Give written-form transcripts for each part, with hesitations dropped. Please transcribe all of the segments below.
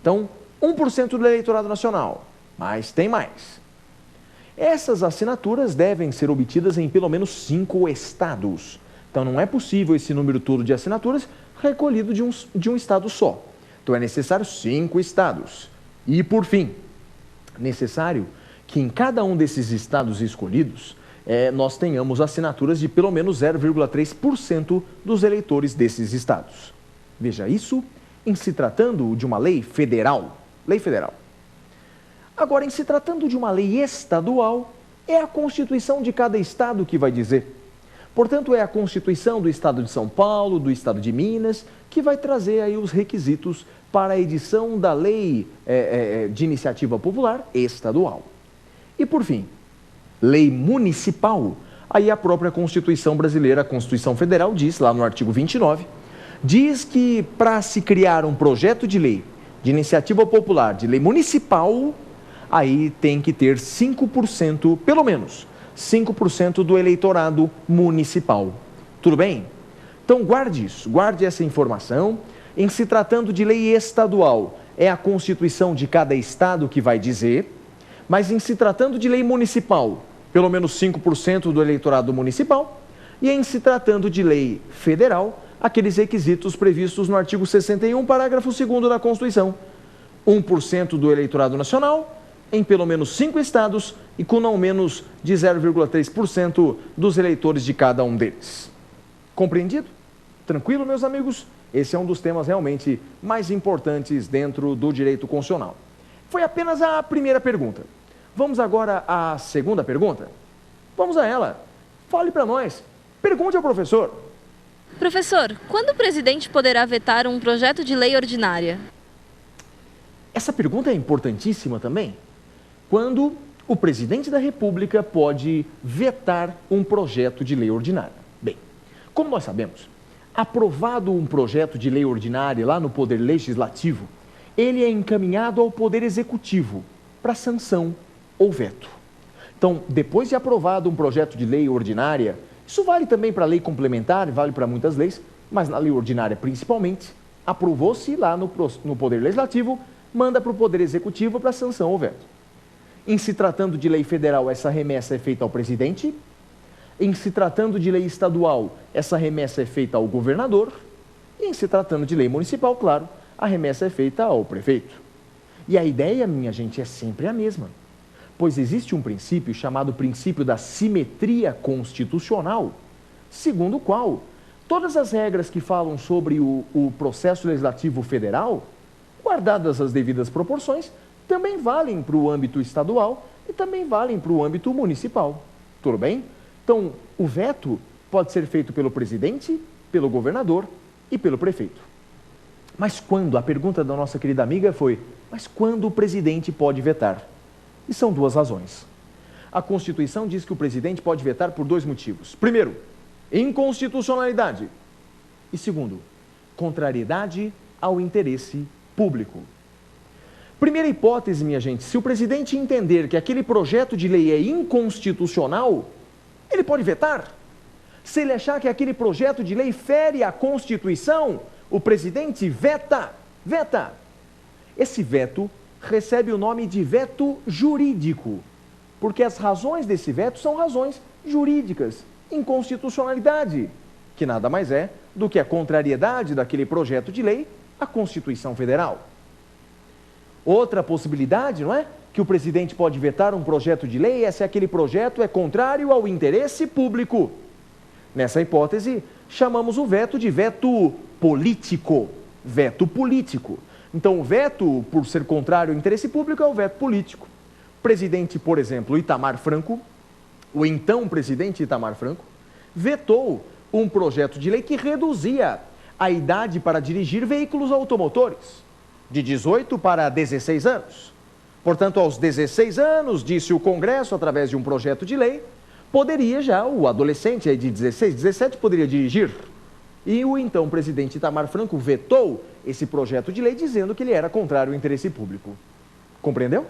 Então, 1% do eleitorado nacional, mas tem mais. Essas assinaturas devem ser obtidas em pelo menos 5 estados. Então, não é possível esse número todo de assinaturas recolhido de um estado só. Então, é necessário 5 estados. E, por fim, necessário que em cada um desses estados escolhidos, nós tenhamos assinaturas de pelo menos 0,3% dos eleitores desses estados. Veja isso em se tratando de uma lei federal. Lei federal. Agora, em se tratando de uma lei estadual, é a Constituição de cada estado que vai dizer. Portanto, é a Constituição do Estado de São Paulo, do Estado de Minas, que vai trazer aí os requisitos para a edição da lei de iniciativa popular estadual. E, por fim, lei municipal. Aí a própria Constituição brasileira, a Constituição Federal, diz, lá no artigo 29, diz que para se criar um projeto de lei de iniciativa popular, de lei municipal, aí tem que ter 5%, pelo menos, 5% do eleitorado municipal. Tudo bem? Então guarde isso, guarde essa informação. Em se tratando de lei estadual, é a Constituição de cada estado que vai dizer, mas em se tratando de lei municipal, pelo menos 5% do eleitorado municipal, e em se tratando de lei federal, aqueles requisitos previstos no artigo 61, parágrafo 2º da Constituição. 1% do eleitorado nacional, em pelo menos 5 estados e com não menos de 0,3% dos eleitores de cada um deles. Compreendido? Tranquilo, meus amigos? Esse é um dos temas realmente mais importantes dentro do direito constitucional. Foi apenas a primeira pergunta. Vamos agora à segunda pergunta? Vamos a ela. Fale para nós. Pergunte ao professor. Professor, quando o presidente poderá vetar um projeto de lei ordinária? Essa pergunta é importantíssima também. Quando o presidente da República pode vetar um projeto de lei ordinária? Bem, como nós sabemos, aprovado um projeto de lei ordinária lá no Poder Legislativo, ele é encaminhado ao Poder Executivo para sanção ou veto. Então, depois de aprovado um projeto de lei ordinária, isso vale também para a lei complementar, vale para muitas leis, mas na lei ordinária principalmente, aprovou-se lá no Poder Legislativo, manda para o Poder Executivo para sanção ou veto. Em se tratando de lei federal, essa remessa é feita ao presidente. Em se tratando de lei estadual, essa remessa é feita ao governador. E em se tratando de lei municipal, claro, a remessa é feita ao prefeito. E a ideia, minha gente, é sempre a mesma. Pois existe um princípio chamado princípio da simetria constitucional, segundo o qual todas as regras que falam sobre o processo legislativo federal, guardadas as devidas proporções, também valem para o âmbito estadual e também valem para o âmbito municipal. Tudo bem? Então, o veto pode ser feito pelo presidente, pelo governador e pelo prefeito. Mas quando? A pergunta da nossa querida amiga foi, mas quando o presidente pode vetar? E são 2 razões. A Constituição diz que o presidente pode vetar por 2 motivos. Primeiro, inconstitucionalidade. E segundo, contrariedade ao interesse público. Primeira hipótese, minha gente, se o presidente entender que aquele projeto de lei é inconstitucional, ele pode vetar. Se ele achar que aquele projeto de lei fere a Constituição, o presidente veta. Veta. Esse veto recebe o nome de veto jurídico, porque as razões desse veto são razões jurídicas, inconstitucionalidade, que nada mais é do que a contrariedade daquele projeto de lei à Constituição Federal. Outra possibilidade, não é? Que o presidente pode vetar um projeto de lei é se aquele projeto é contrário ao interesse público. Nessa hipótese, chamamos o veto de veto político. Veto político. Então, o veto, por ser contrário ao interesse público, é o veto político. O presidente, por exemplo, Itamar Franco, o então presidente Itamar Franco, vetou um projeto de lei que reduzia a idade para dirigir veículos automotores de 18 para 16 anos. Portanto, aos 16 anos, disse o Congresso, através de um projeto de lei, poderia já, o adolescente aí de 16, 17, poderia dirigir. E o então presidente Itamar Franco vetou esse projeto de lei, dizendo que ele era contrário ao interesse público. Compreendeu?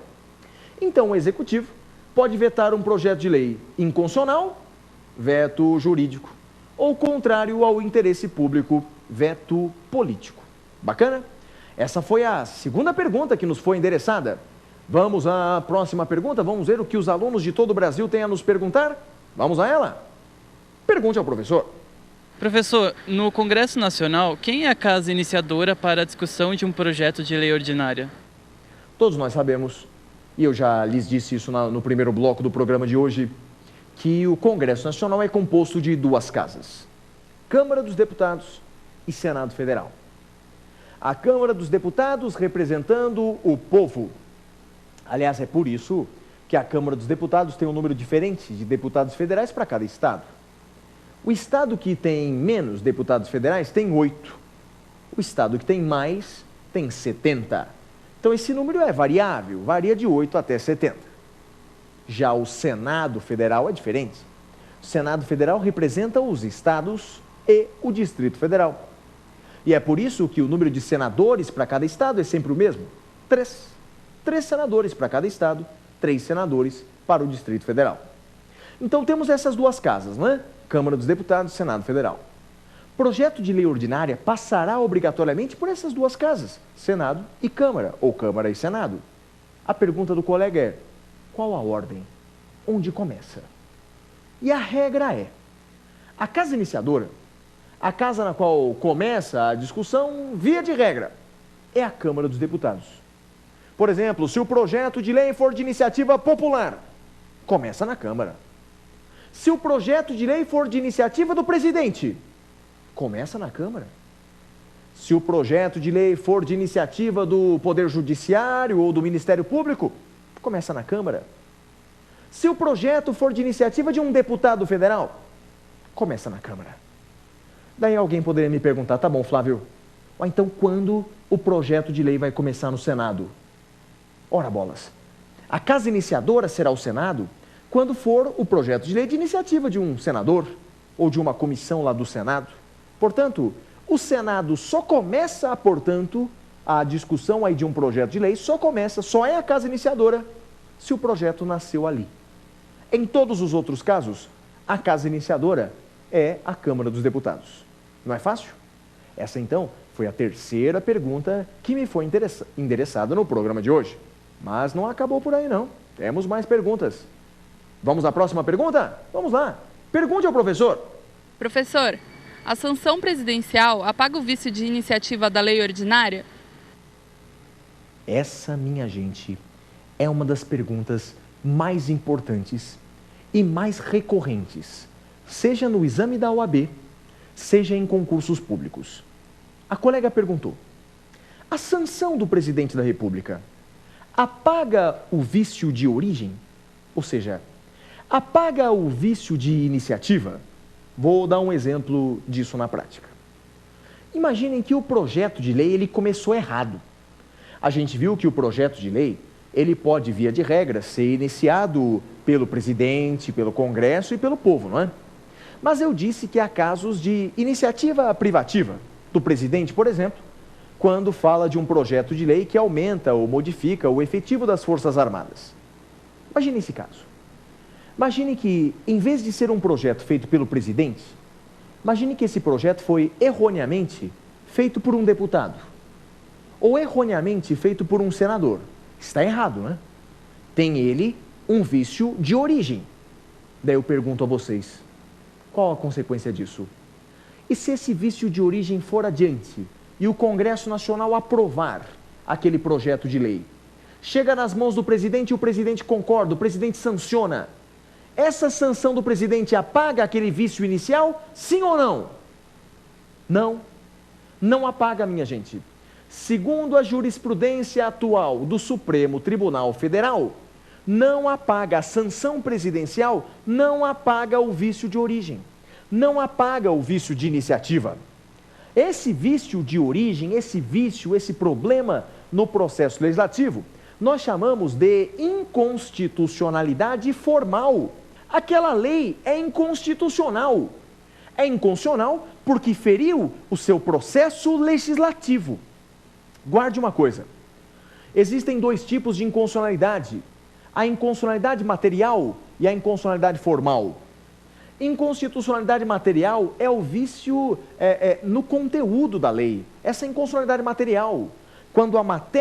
Então, o Executivo pode vetar um projeto de lei inconstitucional, veto jurídico, ou contrário ao interesse público, veto político. Bacana? Essa foi a segunda pergunta que nos foi endereçada. Vamos à próxima pergunta, vamos ver o que os alunos de todo o Brasil têm a nos perguntar? Vamos a ela? Pergunte ao professor. Professor, no Congresso Nacional, quem é a casa iniciadora para a discussão de um projeto de lei ordinária? Todos nós sabemos, e eu já lhes disse isso no primeiro bloco do programa de hoje, que o Congresso Nacional é composto de duas casas: Câmara dos Deputados e Senado Federal. A Câmara dos Deputados representando o povo. Aliás, é por isso que a Câmara dos Deputados tem um número diferente de deputados federais para cada estado. O estado que tem menos deputados federais tem 8. O estado que tem mais tem 70. Então, esse número é variável, varia de 8 até 70. Já o Senado Federal é diferente. O Senado Federal representa os estados e o Distrito Federal. E é por isso que o número de senadores para cada estado é sempre o mesmo: 3. 3 senadores para cada estado, 3 senadores para o Distrito Federal. Então, temos essas duas casas, não é? Câmara dos Deputados e Senado Federal. Projeto de lei ordinária passará obrigatoriamente por essas duas casas, Senado e Câmara, ou Câmara e Senado. A pergunta do colega é: qual a ordem? Onde começa? E a regra é: a casa iniciadora, a casa na qual começa a discussão, via de regra, é a Câmara dos Deputados. Por exemplo, se o projeto de lei for de iniciativa popular, começa na Câmara. Se o projeto de lei for de iniciativa do presidente, começa na Câmara. Se o projeto de lei for de iniciativa do Poder Judiciário ou do Ministério Público, começa na Câmara. Se o projeto for de iniciativa de um deputado federal, começa na Câmara. Daí alguém poderia me perguntar: tá bom, Flávio, então quando o projeto de lei vai começar no Senado? Ora bolas, a casa iniciadora será o Senado quando for o projeto de lei de iniciativa de um senador ou de uma comissão lá do Senado. Portanto, o Senado só começa, a discussão aí de um projeto de lei só é a casa iniciadora se o projeto nasceu ali. Em todos os outros casos, a casa iniciadora é a Câmara dos Deputados. Não é fácil? Essa, então, foi a terceira pergunta que me foi endereçada no programa de hoje. Mas não acabou por aí, não. Temos mais perguntas. Vamos à próxima pergunta? Vamos lá. Pergunte ao professor. Professor, a sanção presidencial apaga o vício de iniciativa da lei ordinária? Essa, minha gente, é uma das perguntas mais importantes e mais recorrentes, seja no exame da OAB, seja em concursos públicos. A colega perguntou: a sanção do presidente da República apaga o vício de origem? Ou seja, apaga o vício de iniciativa? Vou dar um exemplo disso na prática. Imaginem que o projeto de lei ele começou errado. A gente viu que o projeto de lei ele pode, via de regra, ser iniciado pelo presidente, pelo Congresso e pelo povo, não é? Mas eu disse que há casos de iniciativa privativa do presidente, por exemplo, quando fala de um projeto de lei que aumenta ou modifica o efetivo das Forças Armadas. Imagine esse caso. Imagine que, em vez de ser um projeto feito pelo presidente, imagine que esse projeto foi erroneamente feito por um deputado ou erroneamente feito por um senador. Está errado, né? Tem ele um vício de origem. Daí eu pergunto a vocês: qual a consequência disso? E se esse vício de origem for adiante e o Congresso Nacional aprovar aquele projeto de lei? Chega nas mãos do presidente e o presidente concorda, o presidente sanciona. Essa sanção do presidente apaga aquele vício inicial? Sim ou não? Não. Não apaga, minha gente. Segundo a jurisprudência atual do Supremo Tribunal Federal, não apaga a sanção presidencial, não apaga o vício de origem, não apaga o vício de iniciativa. Esse vício de origem, esse problema no processo legislativo, nós chamamos de inconstitucionalidade formal. Aquela lei é inconstitucional. É inconstitucional porque feriu o seu processo legislativo. Guarde uma coisa: existem 2 tipos de inconstitucionalidade: a inconstitucionalidade material e a inconstitucionalidade formal. Inconstitucionalidade material é o vício no conteúdo da lei, essa inconstitucionalidade material, quando a matéria